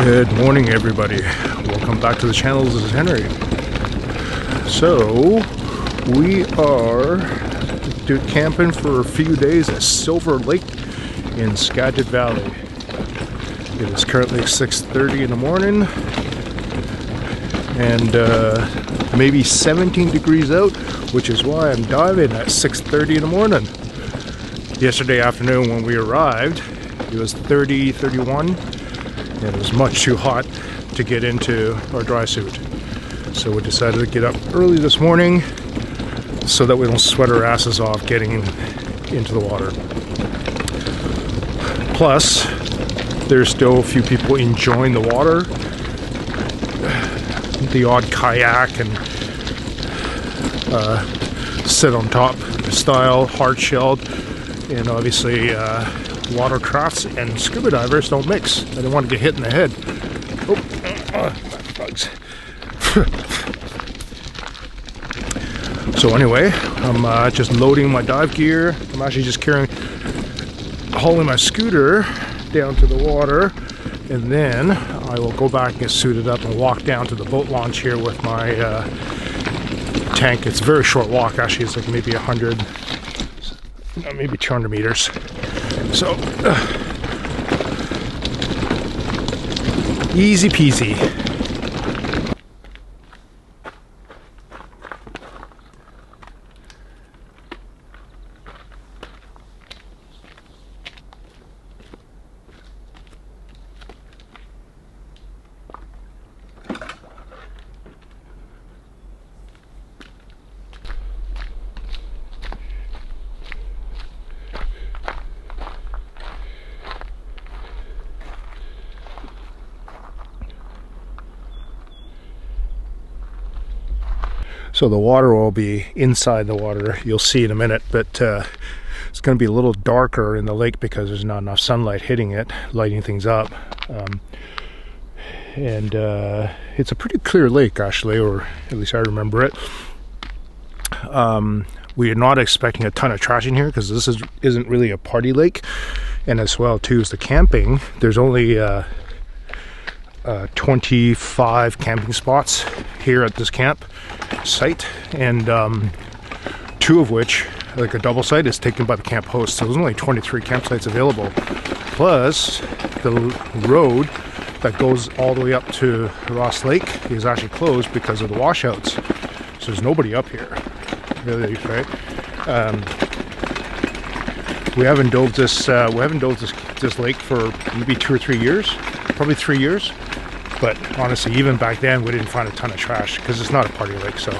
Good morning, everybody. Welcome back to the channel. This is Henry. So we are camping for a few days at Silver Lake in Skagit Valley. It is currently 6:30 in the morning and maybe 17 degrees out, which is why I'm diving at 6:30 in the morning. Yesterday afternoon when we arrived, it was 30, 31. And it was much too hot to get into our dry suit. So we decided to get up early this morning so that we don't sweat our asses off getting into the water. Plus, there's still a few people enjoying the water. The odd kayak and sit on top style, hard-shelled, and obviously watercrafts and scuba divers don't mix. I didn't want to get hit in the head. Bugs. So anyway, I'm just loading my dive gear. I'm actually just hauling my scooter down to the water, and then I will go back and get suited up and walk down to the boat launch here with my tank. It's a very short walk, actually. It's like maybe 100, maybe 200 meters. So, easy peasy. So the water will be inside the water. You'll see in a minute, but it's going to be a little darker in the lake because there's not enough sunlight hitting it, lighting things up. And it's a pretty clear lake, actually, or at least I remember it. We are not expecting a ton of trash in here because this isn't really a party lake. And as well, too, is the camping. There's only 25 camping spots here at this camp site, and two of which, like a double site, is taken by the camp host. So there's only 23 campsites available. Plus, the road that goes all the way up to Ross Lake is actually closed because of the washouts. So there's nobody up here, really, right? We haven't dove this lake for maybe 2 or 3 years, probably 3 years. But honestly, even back then, we didn't find a ton of trash because it's not a party lake. So,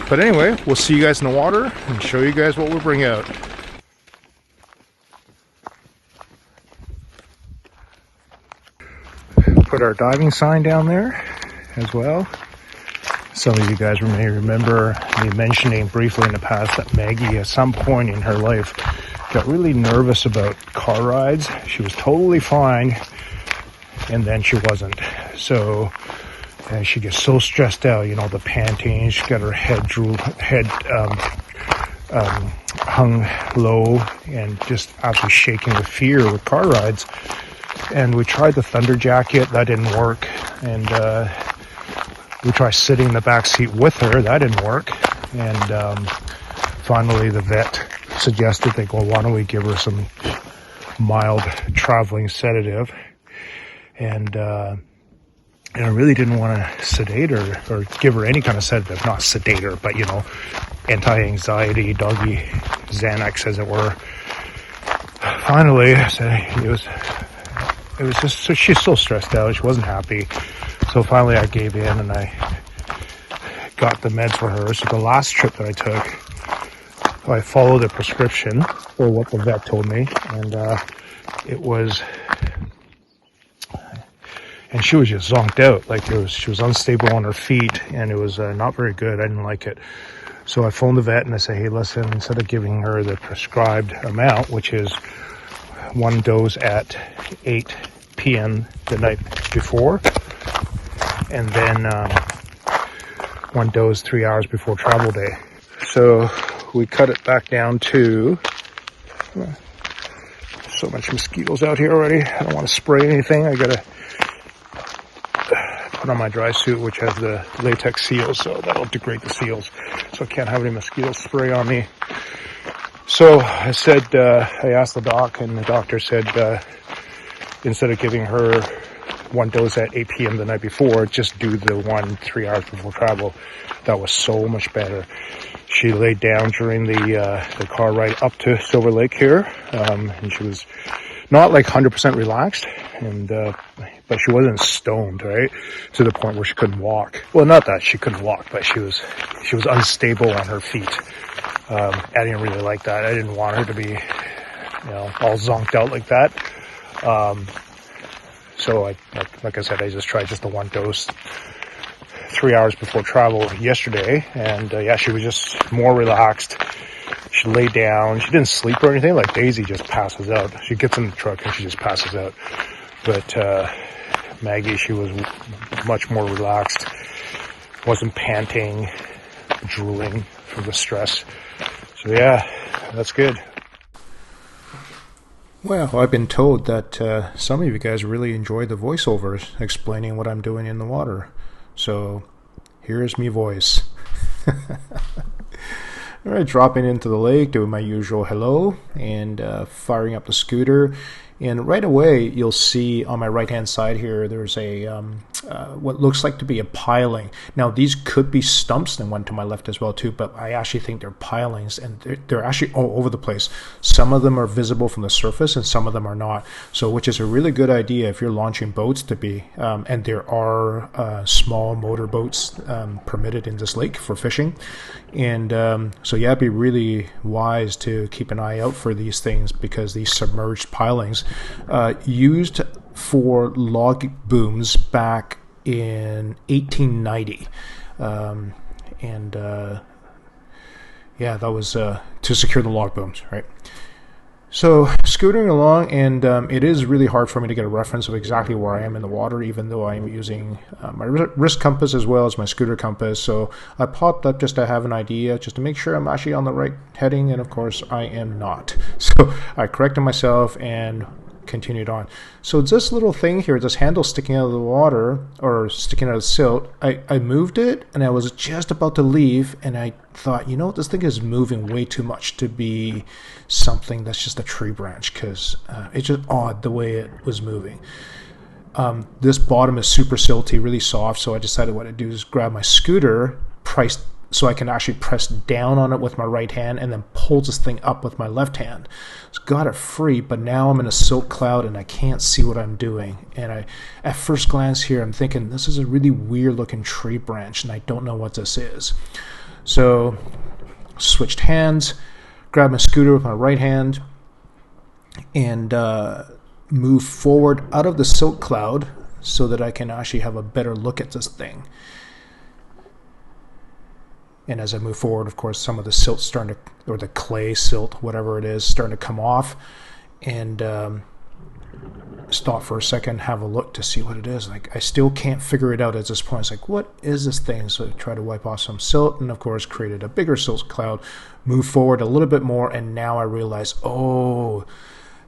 but anyway, we'll see you guys in the water and show you guys what we'll bring out. Put our diving sign down there as well. Some of you guys may remember me mentioning briefly in the past that Maggie, at some point in her life, got really nervous about car rides. She was totally fine, and then she wasn't. So she gets so stressed out, you know, the panting. She got her head hung low and just absolutely shaking with fear with car rides. And we tried the thunder jacket, that didn't work. And we tried sitting in the back seat with her, that didn't work. And finally the vet suggested, they go, why don't we give her some mild traveling sedative? And I really didn't want to sedate her or give her any kind of sedative, not sedate her, but, you know, anti-anxiety, doggy Xanax, as it were. Finally, I said, it was just, so she's so stressed out, she wasn't happy. So finally I gave in and I got the meds for her. So the last trip that I took, I followed the prescription or what the vet told me, and it was, and she was just zonked out. Like she was unstable on her feet, and it was not very good. I didn't like it. So I phoned the vet and I said, hey, listen, instead of giving her the prescribed amount, which is 1 dose at 8 p.m. the night before, and then 1 dose 3 hours before travel day. So we cut it back down to, so much mosquitoes out here already. I don't want to spray anything. I gotta put on my dry suit, which has the latex seals, so that'll degrade the seals. So I can't have any mosquito spray on me. So I said, I asked the doc, and the doctor said, instead of giving her one dose at 8 p.m. the night before, just do the one 3 hours before travel. That was so much better. She laid down during the car ride up to Silver Lake here, and she was not like 100% relaxed, and but she wasn't stoned, right, to the point where she couldn't walk. Well, not that she couldn't walk, but she was unstable on her feet. I didn't really like that. I didn't want her to be, all zonked out like that. So like I said, I just tried just the one dose 3 hours before travel yesterday, and she was just more relaxed. She laid down. She didn't sleep or anything. Like Daisy just passes out. She gets in the truck and she just passes out. But Maggie, she was much more relaxed. Wasn't panting, drooling from the stress. So yeah, that's good. Well, I've been told that some of you guys really enjoy the voiceovers explaining what I'm doing in the water. So here's me voice. All right, dropping into the lake, doing my usual hello, and firing up the scooter. And right away, you'll see on my right-hand side here, there's a what looks like to be a piling. Now, these could be stumps, and one to my left as well, too, but I actually think they're pilings, and they're actually all over the place. Some of them are visible from the surface, and some of them are not. So, which is a really good idea if you're launching boats to be. And there are small motor boats permitted in this lake for fishing. And so, yeah, it'd be really wise to keep an eye out for these things, because these submerged pilings used for log booms back in 1890. That was to secure the log booms, right? So scootering along, and it is really hard for me to get a reference of exactly where I am in the water, even though I'm using my wrist compass as well as my scooter compass. So I popped up just to have an idea, just to make sure I'm actually on the right heading, and of course I am not. So I corrected myself and continued on. So this little thing here, this handle sticking out of the water, or sticking out of the silt, I moved it, and I was just about to leave, and I thought, this thing is moving way too much to be something that's just a tree branch, because it's just odd the way it was moving. This bottom is super silty, really soft, so I decided what I'd do is grab my scooter, so I can actually press down on it with my right hand and then pull this thing up with my left hand. So got it free, but now I'm in a silt cloud and I can't see what I'm doing. And at first glance here, I'm thinking this is a really weird looking tree branch and I don't know what this is. So switched hands, grabbed my scooter with my right hand, and move forward out of the silt cloud so that I can actually have a better look at this thing. And as I move forward, of course, some of the silt starting to, or the clay silt, whatever it is, starting to come off. And stop for a second, have a look to see what it is. Like, I still can't figure it out at this point. It's like, what is this thing? So I try to wipe off some silt, and of course created a bigger silt cloud, move forward a little bit more, and now I realize, oh,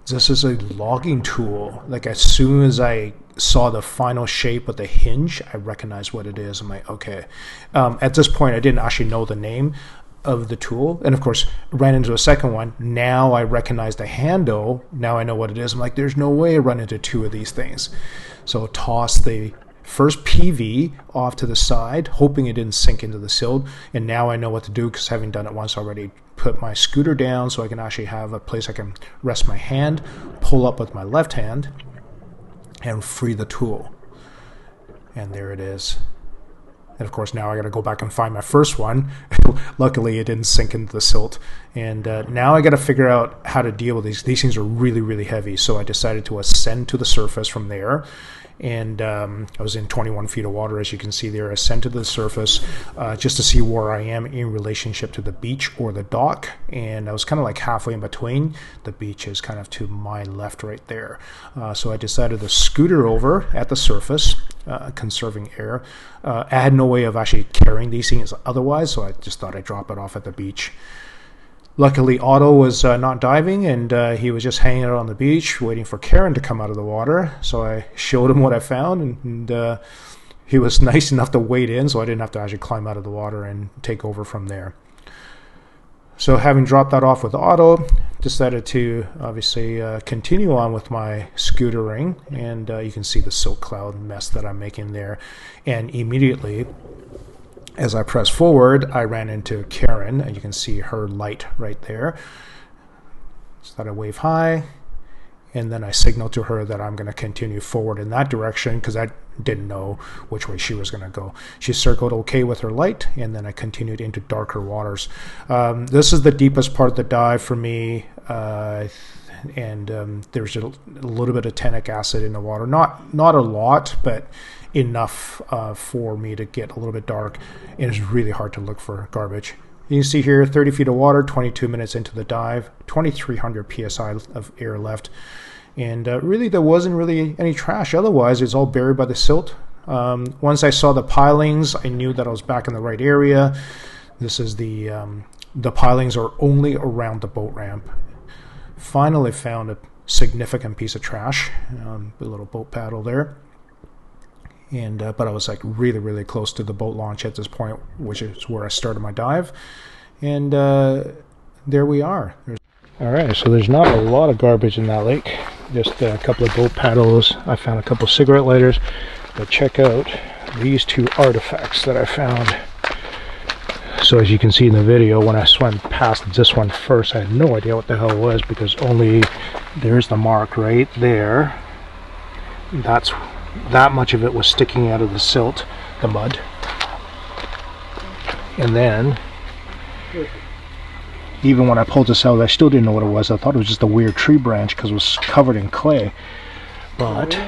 this is a logging tool. Like, as soon as I saw the final shape of the hinge, I recognized what it is. I'm like, okay. At this point, I didn't actually know the name of the tool. And of course, ran into a second one. Now I recognize the handle. Now I know what it is. I'm like, there's no way I run into two of these things. So toss the first PV off to the side, hoping it didn't sink into the silt. And now I know what to do, because having done it once already, put my scooter down so I can actually have a place I can rest my hand, pull up with my left hand, and free the tool. And there it is. And of course, now I got to go back and find my first one. Luckily, it didn't sink into the silt. And now I got to figure out how to deal with these. These things are really, really heavy. So I decided to ascend to the surface from there. And I was in 21 feet of water, as you can see there. I ascend to the surface just to see where I am in relationship to the beach or the dock. And I was kind of like halfway in between. The beach is kind of to my left right there. So I decided to scooter over at the surface, conserving air. I had no way of actually carrying these things otherwise, so I just thought I'd drop it off at the beach. Luckily, Otto was not diving, and he was just hanging out on the beach waiting for Karen to come out of the water. So I showed him what I found, and he was nice enough to wade in, so I didn't have to actually climb out of the water and take over from there. So having dropped that off with Otto, decided to obviously continue on with my scootering, and you can see the silt cloud mess that I'm making there. And immediately, as I pressed forward, I ran into Karen, and you can see her light right there. So that I wave hi, and then I signaled to her that I'm going to continue forward in that direction because I didn't know which way she was going to go. She circled okay with her light, and then I continued into darker waters. This is the deepest part of the dive for me, and there's a little bit of tannic acid in the water. Not a lot, but enough for me to get a little bit dark, and it's really hard to look for garbage. You can see here 30 feet of water, 22 minutes into the dive, 2,300 psi of air left. And really, there wasn't really any trash. Otherwise, it's all buried by the silt. Once I saw the pilings, I knew that I was back in the right area. This is the pilings are only around the boat ramp. Finally found a significant piece of trash, a little boat paddle there. And but I was like really close to the boat launch at this point, which is where I started my dive. And there we are. All right, so there's not a lot of garbage in that lake. Just a couple of boat paddles. I found a couple of cigarette lighters. But check out these two artifacts that I found. So as you can see in the video, when I swam past this one first, I had no idea what the hell it was, because only there's the mark right there. That much of it was sticking out of the silt, the mud. And then, even when I pulled this out, I still didn't know what it was. I thought it was just a weird tree branch because it was covered in clay. But,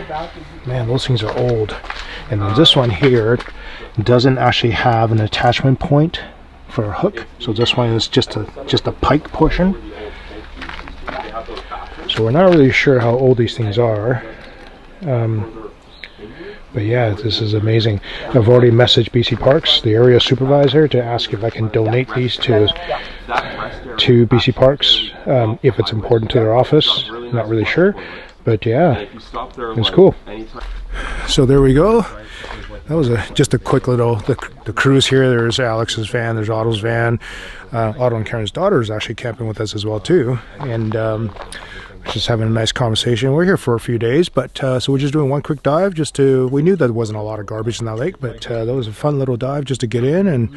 man, those things are old. And then this one here doesn't actually have an attachment point for a hook. So this one is just a pike portion. So we're not really sure how old these things are. But yeah, this is amazing. I've already messaged BC Parks, the area supervisor, to ask if I can donate these to BC Parks, if it's important to their office. Not really sure, but yeah, it's cool. So there we go. That was just a quick little, the cruise here. There's Alex's van, there's Otto's van. Otto and Karen's daughter is actually camping with us as well too. And just having a nice conversation. We're here for a few days, but so we're just doing one quick dive we knew there wasn't a lot of garbage in that lake, but that was a fun little dive just to get in, and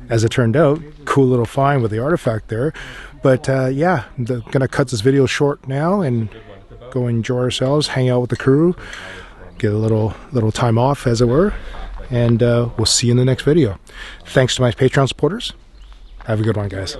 as it turned out, cool little find with the artifact there. But yeah, I'm gonna cut this video short now and go enjoy ourselves, hang out with the crew, get a little time off, as it were, and we'll see you in the next video. Thanks to my Patreon supporters. Have a good one, guys.